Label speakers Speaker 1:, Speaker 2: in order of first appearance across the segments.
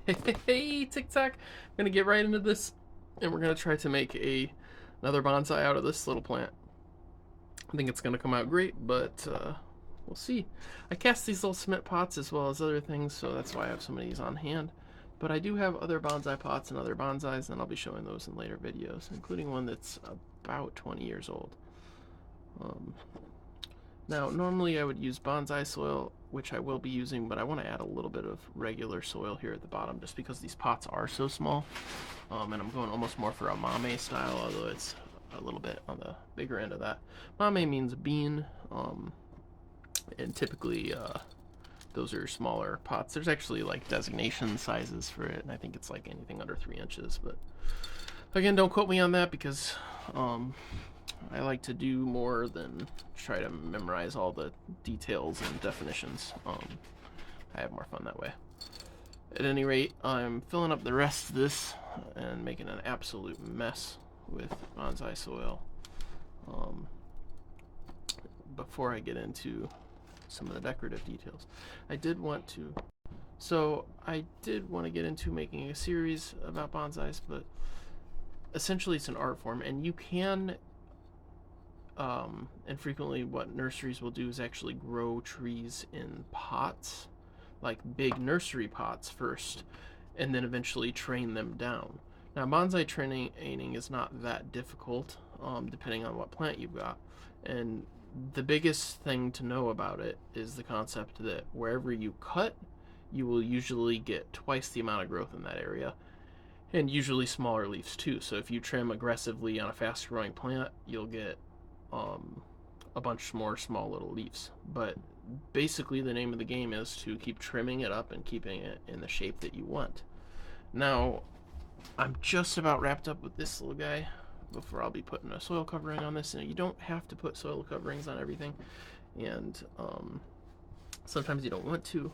Speaker 1: Hey, TikTok! I'm gonna get right into this, and we're gonna try to make another bonsai out of this little plant. I think it's gonna come out great, but we'll see. I cast these little cement pots as well as other things, so that's why I have so many of these on hand. But I do have other bonsai pots and other bonsais, and I'll be showing those in later videos, including one that's about 20 years old. Um, Now, normally I would use bonsai soil, which I will be using, but I want to add a little bit of regular soil here at the bottom just because these pots are so small. And I'm going almost more for a mame style, although it's a little bit on the bigger end of that. Mame means bean, and typically those are smaller pots. There's actually like designation sizes for it, and I think it's like anything under 3 inches. But again, don't quote me on that because I like to do more than try to memorize all the details and definitions. I have more fun that way. At any rate, I'm filling up the rest of this and making an absolute mess with bonsai soil. Before I get into some of the decorative details, I did want to get into making a series about bonsais, but essentially it's an art form, and you can and frequently what nurseries will do is actually grow trees in pots, like big nursery pots first, and then eventually train them down. Now, bonsai training is not that difficult, depending on what plant you've got. And the biggest thing to know about it is the concept that wherever you cut, you will usually get twice the amount of growth in that area, and usually smaller leaves too. So if you trim aggressively on a fast growing plant, you'll get a bunch more small little leaves. But basically, the name of the game is to keep trimming it up and keeping it in the shape that you want. Now, I'm just about wrapped up with this little guy before I'll be putting a soil covering on this. And you don't have to put soil coverings on everything, and sometimes you don't want to.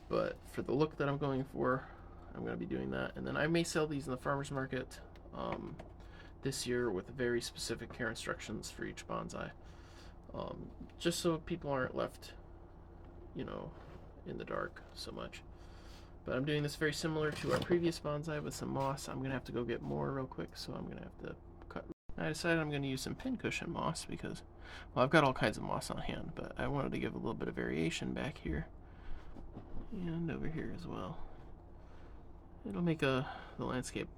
Speaker 1: But for the look that I'm going for, I'm going to be doing that. And then I may sell these in the farmer's market this year with very specific care instructions for each bonsai, just so people aren't left, in the dark so much. But I'm doing this very similar to our previous bonsai with some moss. I'm gonna have to go get more real quick, so I'm gonna have to cut. I decided I'm gonna use some pincushion moss because, well, I've got all kinds of moss on hand, but I wanted to give a little bit of variation back here and over here as well. It'll make the landscape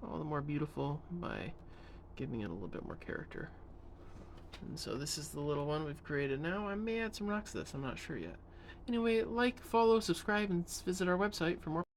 Speaker 1: all the more beautiful by giving it a little bit more character. And so this is the little one we've created now. I may add some rocks to this, I'm not sure yet. Anyway, like, follow, subscribe, and visit our website for more